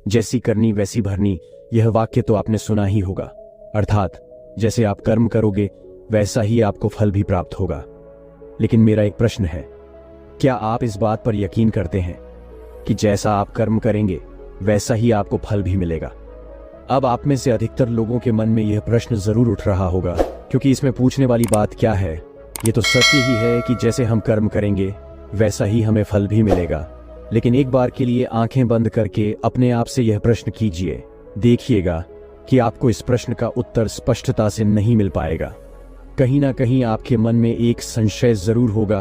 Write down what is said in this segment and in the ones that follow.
जैसी करनी वैसी भरनी, यह वाक्य तो आपने सुना ही होगा। अर्थात जैसे आप कर्म करोगे वैसा ही आपको फल भी प्राप्त होगा। लेकिन मेरा एक प्रश्न है, क्या आप इस बात पर यकीन करते हैं कि जैसा आप कर्म करेंगे वैसा ही आपको फल भी मिलेगा? अब आप में से अधिकतर लोगों के मन में यह प्रश्न जरूर उठ रहा होगा, क्योंकि इसमें पूछने वाली बात क्या है? ये तो सत्य ही है कि जैसे हम कर्म करेंगे वैसा ही हमें फल भी मिलेगा। लेकिन एक बार के लिए आंखें बंद करके अपने आप से यह प्रश्न कीजिए, देखिएगा कि आपको इस प्रश्न का उत्तर स्पष्टता से नहीं मिल पाएगा। कहीं ना कहीं आपके मन में एक संशय जरूर होगा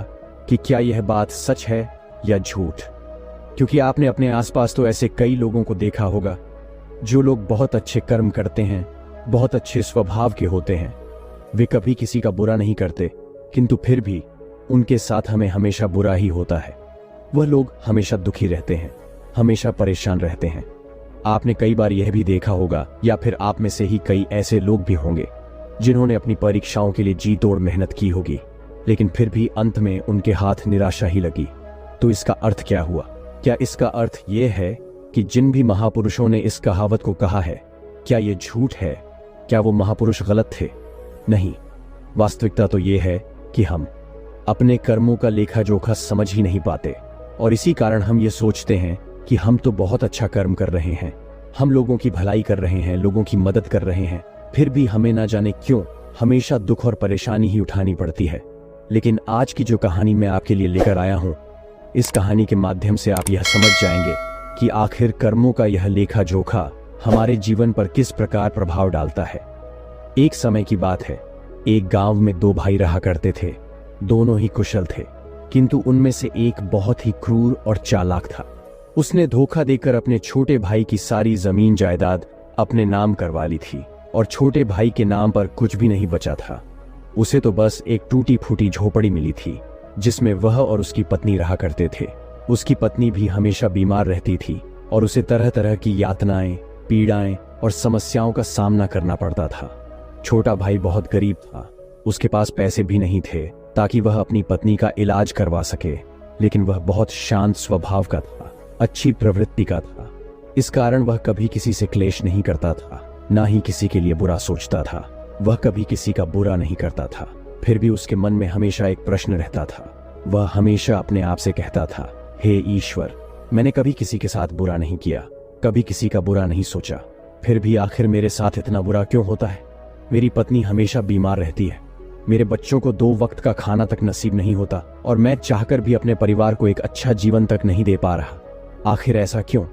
कि क्या यह बात सच है या झूठ। क्योंकि आपने अपने आसपास तो ऐसे कई लोगों को देखा होगा जो लोग बहुत अच्छे कर्म करते हैं, बहुत अच्छे स्वभाव के होते हैं, वे कभी किसी का बुरा नहीं करते, किंतु फिर भी उनके साथ हमें हमेशा बुरा ही होता है। वह लोग हमेशा दुखी रहते हैं, हमेशा परेशान रहते हैं। आपने कई बार यह भी देखा होगा, या फिर आप में से ही कई ऐसे लोग भी होंगे जिन्होंने अपनी परीक्षाओं के लिए जी तोड़ मेहनत की होगी, लेकिन फिर भी अंत में उनके हाथ निराशा ही लगी। तो इसका अर्थ क्या हुआ? क्या इसका अर्थ यह है कि जिन भी महापुरुषों ने इस कहावत को कहा है, क्या यह झूठ है? क्या वो महापुरुष गलत थे? नहीं, वास्तविकता तो यह है कि हम अपने कर्मों का लेखा जोखा समझ ही नहीं पाते, और इसी कारण हम ये सोचते हैं कि हम तो बहुत अच्छा कर्म कर रहे हैं, हम लोगों की भलाई कर रहे हैं, लोगों की मदद कर रहे हैं, फिर भी हमें ना जाने क्यों हमेशा दुख और परेशानी ही उठानी पड़ती है। लेकिन आज की जो कहानी मैं आपके लिए लेकर आया हूं, इस कहानी के माध्यम से आप यह समझ जाएंगे कि आखिर कर्मों का यह लेखा जोखा हमारे जीवन पर किस प्रकार प्रभाव डालता है। एक समय की बात है, एक गांव में दो भाई रहा करते थे। दोनों ही कुशल थे, किंतु उनमें से एक बहुत ही क्रूर और चालाक था। उसने धोखा देकर अपने छोटे भाई की सारी जमीन जायदाद अपने नाम करवा ली थी, और छोटे भाई के नाम पर कुछ भी नहीं बचा था। उसे तो बस एक टूटी फूटी झोपड़ी मिली थी, जिसमें वह और उसकी पत्नी रहा करते थे। उसकी पत्नी भी हमेशा बीमार रहती थी, और उसे तरह तरह की यातनाएं, पीड़ाएं और समस्याओं का सामना करना पड़ता था। छोटा भाई बहुत गरीब था, उसके पास पैसे भी नहीं थे ताकि वह अपनी पत्नी का इलाज करवा सके, लेकिन वह बहुत शांत स्वभाव का था, अच्छी प्रवृत्ति का था। इस कारण वह कभी किसी से क्लेश नहीं करता था, ना ही किसी के लिए बुरा सोचता था। वह कभी किसी का बुरा नहीं करता था। फिर भी उसके मन में हमेशा एक प्रश्न रहता था। वह हमेशा अपने आप से कहता था, हे ईश्वर, मैंने कभी किसी के साथ बुरा नहीं किया, कभी किसी का बुरा नहीं सोचा, फिर भी आखिर मेरे साथ इतना बुरा क्यों होता है? मेरी पत्नी हमेशा बीमार रहती है, मेरे बच्चों को 2 वक्त का खाना तक नसीब नहीं होता, और मैं चाहकर भी अपने परिवार को एक अच्छा जीवन तक नहीं दे पा रहा। आखिर ऐसा क्यों?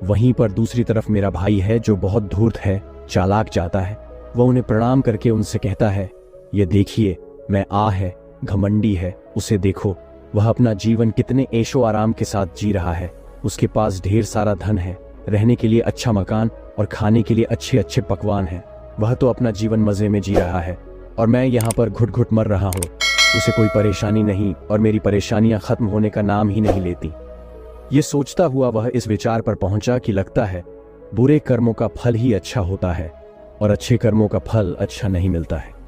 वहीं पर दूसरी तरफ मेरा भाई है जो बहुत धूर्त है, चालाक जाता है। वह उन्हें प्रणाम करके उनसे कहता है, ये देखिए, मैं है, घमंडी है, उसे देखो, वह अपना जीवन कितने ऐशो आराम के साथ जी रहा है। उसके पास ढेर सारा धन है, रहने के लिए अच्छा मकान और खाने के लिए अच्छे अच्छे पकवान हैं। वह तो अपना जीवन मजे में जी रहा है, और मैं यहाँ पर घुट घुट मर रहा हूँ। उसे कोई परेशानी नहीं, और मेरी परेशानियां खत्म होने का नाम ही नहीं लेती। ये सोचता हुआ वह इस विचार पर पहुंचा कि लगता है बुरे कर्मों का फल ही अच्छा होता है, और अच्छे कर्मों का फल अच्छा नहीं मिलता है।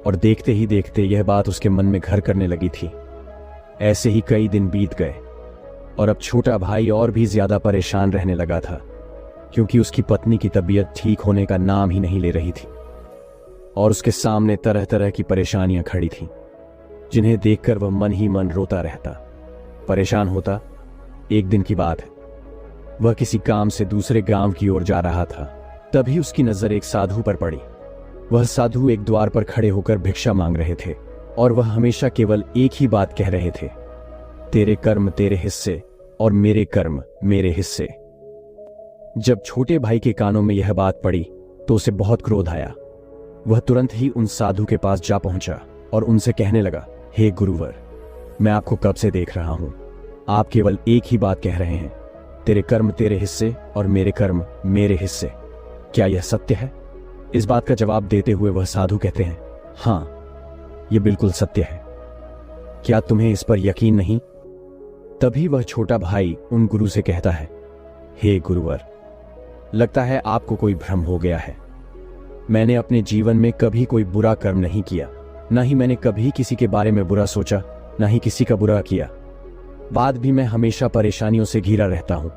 और देखते ही देखते यह बात उसके मन में घर करने लगी थी। ऐसे ही कई दिन बीत गए, और अब छोटा भाई और भी ज्यादा परेशान रहने लगा था, क्योंकि उसकी पत्नी की तबीयत ठीक होने का नाम ही नहीं ले रही थी, और उसके सामने तरह तरह की परेशानियां खड़ी थीं, जिन्हें देखकर वह मन ही मन रोता रहता, परेशान होता। एक दिन की बात है, वह किसी काम से दूसरे गांव की ओर जा रहा था। तभी उसकी नजर एक साधु पर पड़ी। वह साधु एक द्वार पर खड़े होकर भिक्षा मांग रहे थे, और वह हमेशा केवल एक ही बात कह रहे थे, तेरे कर्म तेरे हिस्से और मेरे कर्म मेरे हिस्से। जब छोटे भाई के कानों में यह बात पड़ी तो उसे बहुत क्रोध आया। वह तुरंत ही उन साधु के पास जा पहुंचा और उनसे कहने लगा, हे गुरुवर, मैं आपको कब से देख रहा हूं, आप केवल एक ही बात कह रहे हैं, तेरे कर्म तेरे हिस्से और मेरे कर्म मेरे हिस्से। क्या यह सत्य है? इस बात का जवाब देते हुए वह साधु कहते हैं, हाँ, यह बिल्कुल सत्य है। क्या तुम्हें इस पर यकीन नहीं? तभी वह छोटा भाई उन गुरु से कहता है, हे गुरुवर, लगता है आपको कोई भ्रम हो गया है। मैंने अपने जीवन में कभी कोई बुरा कर्म नहीं किया, ना ही मैंने कभी किसी के बारे में बुरा सोचा, ना ही किसी का बुरा किया। बाद भी मैं हमेशा परेशानियों से घिरा रहता हूं।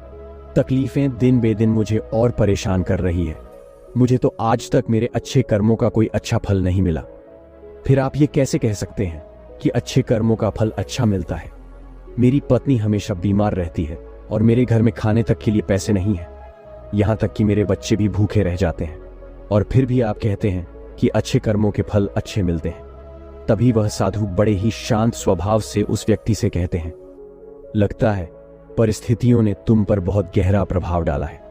तकलीफें दिन बे दिन मुझे और परेशान कर रही है। मुझे तो आज तक मेरे अच्छे कर्मों का कोई अच्छा फल नहीं मिला। फिर आप ये कैसे कह सकते हैं कि अच्छे कर्मों का फल अच्छा मिलता है? मेरी पत्नी हमेशा बीमार रहती है और मेरे घर में खाने तक के लिए पैसे नहीं है। यहां तक कि मेरे बच्चे भी भूखे रह जाते हैं, और फिर भी आप कहते हैं कि अच्छे कर्मों के फल अच्छे मिलते हैं। तभी वह साधु बड़े ही शांत स्वभाव से उस व्यक्ति से कहते हैं, लगता है परिस्थितियों ने तुम पर बहुत गहरा प्रभाव डाला है।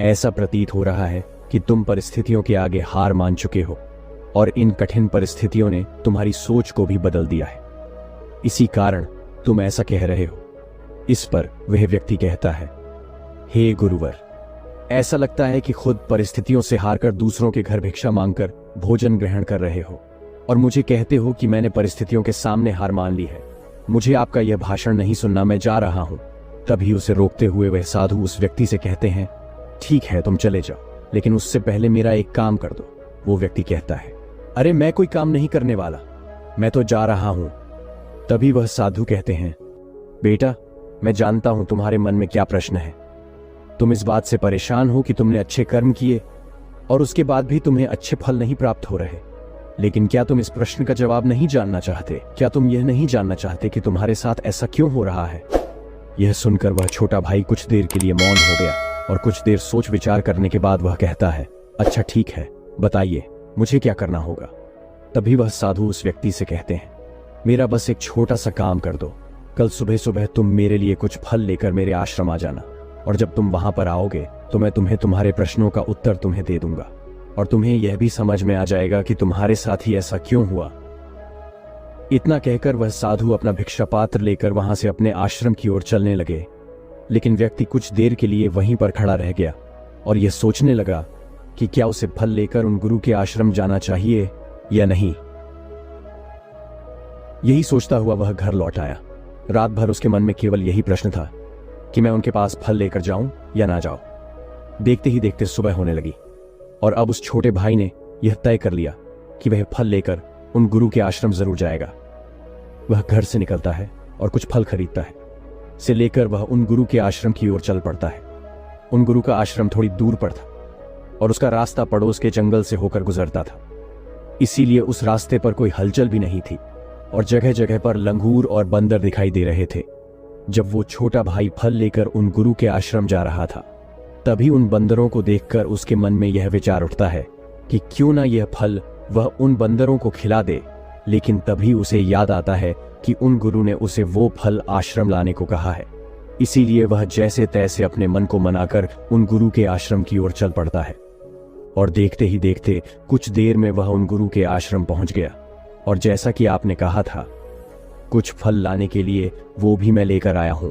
ऐसा प्रतीत हो रहा है कि तुम परिस्थितियों के आगे हार मान चुके हो, और इन कठिन परिस्थितियों ने तुम्हारी सोच को भी बदल दिया है। इसी कारण तुम ऐसा कह रहे हो। इस पर वह व्यक्ति कहता है, हे गुरुवर, ऐसा लगता है कि खुद परिस्थितियों से हारकर दूसरों के घर भिक्षा मांगकर भोजन ग्रहण कर रहे हो, और मुझे कहते हो कि मैंने परिस्थितियों के सामने हार मान ली है। मुझे आपका यह भाषण नहीं सुनना, मैं जा रहा हूं। तभी उसे रोकते हुए वह साधु उस व्यक्ति से कहते हैं, ठीक है तुम चले जाओ, लेकिन उससे पहले मेरा एक काम कर दो। वो व्यक्ति कहता है, अरे मैं कोई काम नहीं करने वाला, मैं तो जा रहा हूं। तभी वह साधु कहते हैं, बेटा मैं जानता हूं तुम्हारे मन में क्या प्रश्न है। तुम इस बात से परेशान हो कि तुमने अच्छे कर्म किए और उसके बाद भी तुम्हें अच्छे फल नहीं प्राप्त हो रहे। लेकिन क्या तुम इस प्रश्न का जवाब नहीं जानना चाहते? क्या तुम यह नहीं जानना चाहते कि तुम्हारे साथ ऐसा क्यों हो रहा है? यह सुनकर वह छोटा भाई कुछ देर के लिए मौन हो गया, और कुछ देर सोच विचार करने के बाद वह कहता है, अच्छा ठीक है, बताइए मुझे क्या करना होगा। तभी वह साधु उस व्यक्ति से कहते हैं, मेरा बस एक छोटा सा काम कर दो। कल सुबह सुबह तुम मेरे लिए कुछ फल लेकर मेरे आश्रम आ जाना, और जब तुम वहां पर आओगे तो मैं तुम्हें तुम्हारे प्रश्नों का उत्तर तुम्हें दे दूंगा, और तुम्हें यह भी समझ में आ जाएगा कि तुम्हारे साथ ही ऐसा क्यों हुआ। इतना कहकर वह साधु अपना भिक्षा पात्र लेकर वहां से अपने आश्रम की ओर चलने लगे। लेकिन व्यक्ति कुछ देर के लिए वहीं पर खड़ा रह गया और यह सोचने लगा कि क्या उसे फल लेकर उन गुरु के आश्रम जाना चाहिए या नहीं। यही सोचता हुआ वह घर लौट आया। रात भर उसके मन में केवल यही प्रश्न था कि मैं उनके पास फल लेकर जाऊं या ना जाऊं। देखते ही देखते सुबह होने लगी, और अब उस छोटे भाई ने यह तय कर लिया कि वह फल लेकर उन गुरु के आश्रम जरूर जाएगा। वह घर से निकलता है और कुछ फल खरीदता है। से लेकर वह उन गुरु के आश्रम की ओर चल पड़ता है। उन गुरु का आश्रम थोड़ी दूर पर था, और उसका रास्ता पड़ोस के जंगल से होकर गुजरता था। इसीलिए उस रास्ते पर कोई हलचल भी नहीं थी, और जगह जगह पर लंगूर और बंदर दिखाई दे रहे थे। जब वो छोटा भाई फल लेकर उन गुरु के आश्रम जा रहा था, तभी उन बंदरों को देखकर उसके मन में यह विचार उठता है कि क्यों ना यह फल वह उन बंदरों को खिला दे। लेकिन तभी उसे याद आता है कि उन गुरु ने उसे वो फल आश्रम लाने को कहा है। इसीलिए वह जैसे तैसे अपने मन को मनाकर उन गुरु के आश्रम की ओर चल पड़ता है, और देखते ही देखते कुछ देर में वह उन गुरु के आश्रम पहुंच गया। और जैसा कि आपने कहा था, कुछ फल लाने के लिए वो भी मैं लेकर आया हूं।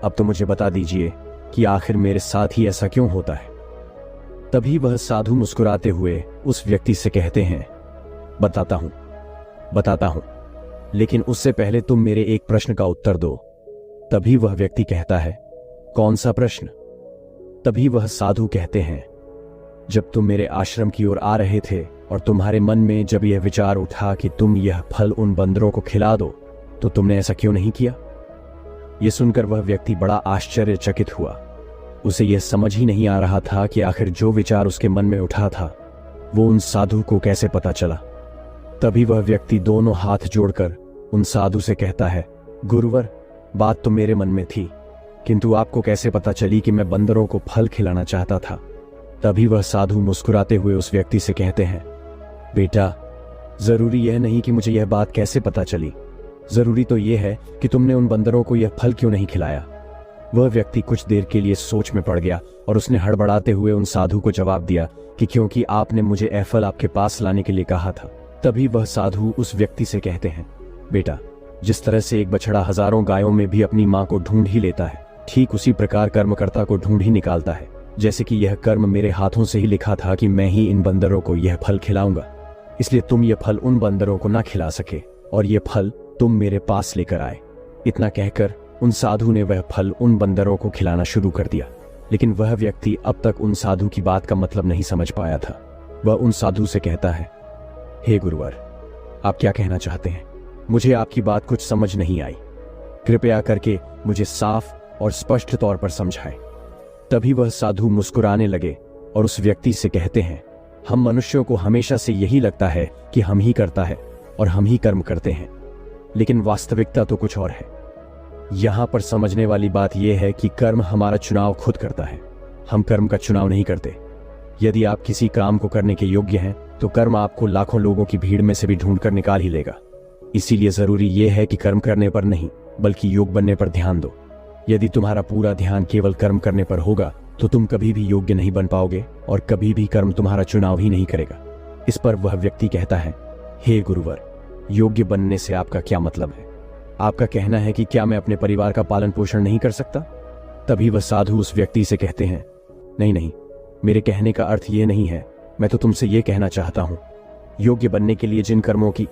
अब तो मुझे बता दीजिए कि आखिर मेरे साथ ही ऐसा क्यों होता है। तभी वह साधु मुस्कुराते हुए उस व्यक्ति से कहते हैं, बताता हूं, लेकिन उससे पहले तुम मेरे एक प्रश्न का उत्तर दो। तभी वह व्यक्ति कहता है, कौन सा प्रश्न? तभी वह साधु कहते हैं, जब तुम मेरे आश्रम की ओर आ रहे थे और तुम्हारे मन में जब यह विचार उठा कि तुम यह फल उन बंदरों को खिला दो, तो तुमने ऐसा क्यों नहीं किया? यह सुनकर वह व्यक्ति बड़ा आश्चर्यचकित हुआ। उसे यह समझ ही नहीं आ रहा था कि आखिर जो विचार उसके मन में उठा था वो उन साधु को कैसे पता चला। तभी वह व्यक्ति दोनों हाथ जोड़कर उन साधु से कहता है, गुरुवर, बात तो मेरे मन में थी, किंतु आपको कैसे पता चली कि मैं बंदरों को फल खिलाना चाहता था? तभी वह साधु मुस्कुराते हुए उस व्यक्ति से कहते हैं, बेटा, जरूरी यह नहीं कि मुझे यह बात कैसे पता चली, जरूरी तो यह है कि तुमने उन बंदरों को यह फल क्यों नहीं खिलाया। वह व्यक्ति कुछ देर के लिए सोच में पड़ गया और उसने हड़बड़ाते हुए उन साधु को जवाब दिया कि क्योंकि आपने मुझे यह फल आपके पास लाने के लिए कहा था। तभी वह साधु उस व्यक्ति से कहते हैं, बेटा, जिस तरह से एक बछड़ा हजारों गायों में भी अपनी मां को ढूंढ ही लेता है, ठीक उसी प्रकार कर्मकर्ता को ढूंढ ही निकालता है। जैसे कि यह कर्म मेरे हाथों से ही लिखा था कि मैं ही इन बंदरों को यह फल खिलाऊंगा, इसलिए तुम यह फल उन बंदरों को ना खिला सके और यह फल तुम मेरे पास लेकर आए। इतना कहकर उन साधु ने वह फल उन बंदरों को खिलाना शुरू कर दिया। लेकिन वह व्यक्ति अब तक उन साधु की बात का मतलब नहीं समझ पाया था। वह उन साधु से कहता है, हे गुरुवर, आप क्या कहना चाहते हैं? मुझे आपकी बात कुछ समझ नहीं आई। कृपया करके मुझे साफ और स्पष्ट तौर पर समझाएं। तभी वह साधु मुस्कुराने लगे और उस व्यक्ति से कहते हैं, हम मनुष्यों को हमेशा से यही लगता है कि हम ही करता है और हम ही कर्म करते हैं, लेकिन वास्तविकता तो कुछ और है। यहां पर समझने वाली बात यह है कि कर्म हमारा चुनाव खुद करता है, हम कर्म का चुनाव नहीं करते। यदि आप किसी काम को करने के योग्य हैं तो कर्म आपको लाखों लोगों की भीड़ में से भी ढूंढ कर निकाल ही लेगा। इसीलिए जरूरी यह है कि कर्म करने पर नहीं बल्कि योग बनने पर ध्यान दो। यदि तुम्हारा पूरा ध्यान केवल कर्म करने पर होगा तो तुम कभी भी योग्य नहीं बन पाओगे और कभी भी कर्म तुम्हारा चुनाव ही नहीं करेगा। इस पर वह व्यक्ति कहता है, हे गुरुवर, योग्य बनने से आपका क्या मतलब है? आपका कहना है कि क्या मैं अपने परिवार का पालन पोषण नहीं कर सकता? तभी वह साधु उस व्यक्ति से कहते हैं, नहीं नहीं, मेरे कहने का अर्थ ये नहीं है। मैं तो तुमसे ये कहना चाहता हूं, योग्य बनने के लिए जिन कर्मों की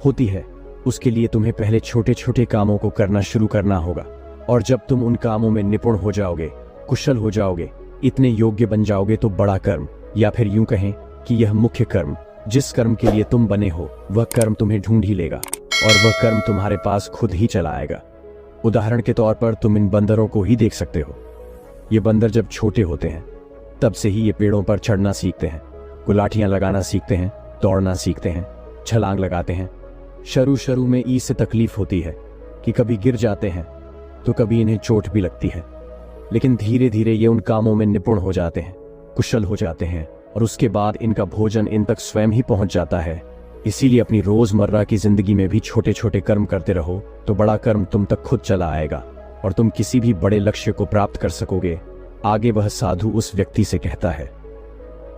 होती है उसके लिए तुम्हें पहले छोटे छोटे कामों को करना शुरू करना होगा, और जब तुम उन कामों में निपुण हो जाओगे, कुशल हो जाओगे, इतने योग्य बन जाओगे तो बड़ा कर्म, या फिर यूं कहें कि यह मुख्य कर्म, जिस कर्म के लिए तुम बने हो वह कर्म तुम्हें ढूंढ ही लेगा और वह कर्म तुम्हारे पास खुद ही चला आएगा। उदाहरण के तौर पर तुम इन बंदरों को ही देख सकते हो। ये बंदर जब छोटे होते हैं तब से ही ये पेड़ों पर चढ़ना सीखते हैं, गुलाटियां लगाना सीखते हैं, दौड़ना सीखते हैं, छलांग लगाते हैं। शुरू में इससे तकलीफ होती है कि कभी गिर जाते हैं तो कभी इन्हें चोट भी लगती है, लेकिन धीरे धीरे ये उन कामों में निपुण हो जाते हैं, कुशल हो जाते हैं और उसके बाद इनका भोजन इन तक स्वयं ही पहुंच जाता है। इसीलिए अपनी रोजमर्रा की जिंदगी में भी छोटे छोटे कर्म करते रहो तो बड़ा कर्म तुम तक खुद चला आएगा और तुम किसी भी बड़े लक्ष्य को प्राप्त कर सकोगे। आगे वह साधु उस व्यक्ति से कहता है,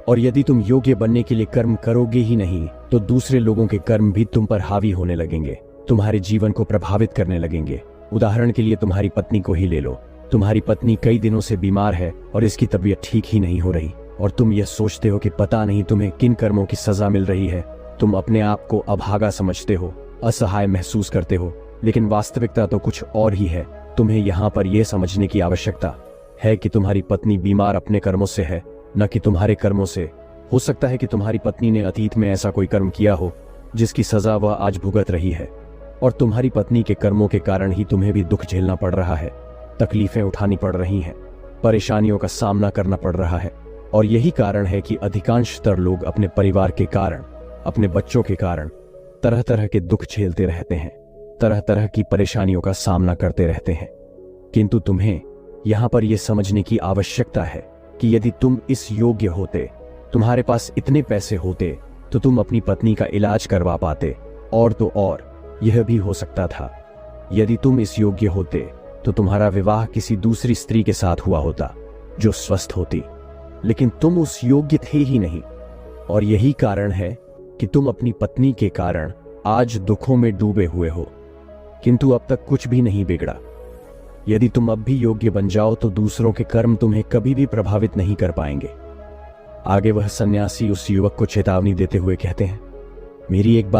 और यदि तुम योग्य बनने के लिए कर्म करोगे ही नहीं तो दूसरे लोगों के कर्म भी तुम पर हावी होने लगेंगे, तुम्हारे जीवन को प्रभावित करने लगेंगे। उदाहरण के लिए तुम्हारी पत्नी को ही ले लो। तुम्हारी पत्नी कई दिनों से बीमार है और इसकी तबीयत ठीक ही नहीं हो रही, और तुम यह सोचते हो कि पता नहीं तुम्हें किन कर्मों की सजा मिल रही है। तुम अपने आप को अभागा समझते हो, असहाय महसूस करते हो, लेकिन वास्तविकता तो कुछ और ही है। तुम्हें यहाँ पर यह समझने की आवश्यकता है कि तुम्हारी पत्नी बीमार अपने कर्मों से है, न कि तुम्हारे कर्मों से। हो सकता है कि तुम्हारी पत्नी ने अतीत में ऐसा कोई कर्म किया हो जिसकी सजा वह आज भुगत रही है, और तुम्हारी पत्नी के कर्मों के कारण ही तुम्हें भी दुख झेलना पड़ रहा है, तकलीफें उठानी पड़ रही हैं, परेशानियों का सामना करना पड़ रहा है। और यही कारण है कि अधिकांशतर लोग अपने परिवार के कारण, अपने बच्चों के कारण तरह तरह के दुख झेलते रहते हैं, तरह तरह की परेशानियों का सामना करते रहते हैं। किंतु तुम्हें यहां पर यह समझने की आवश्यकता है कि यदि तुम इस योग्य होते, तुम्हारे पास इतने पैसे होते, तो तुम अपनी पत्नी का इलाज करवा पाते, और तो और यह भी हो सकता था यदि तुम इस योग्य होते तो तुम्हारा विवाह किसी दूसरी स्त्री के साथ हुआ होता जो स्वस्थ होती, लेकिन तुम उस योग्य थे ही नहीं, और यही कारण है कि तुम अपनी पत्नी के कारण आज दुखों में डूबे हुए हो। किंतु अब तक कुछ भी नहीं बिगड़ा। यदि तुम अब भी योग्य बन जाओ तो दूसरों के कर्म तुम्हें कभी भी प्रभावित नहीं कर पाएंगे। आगे वह सन्यासी उस युवक को चेतावनी देते हुए कहते हैं, मेरी एक बात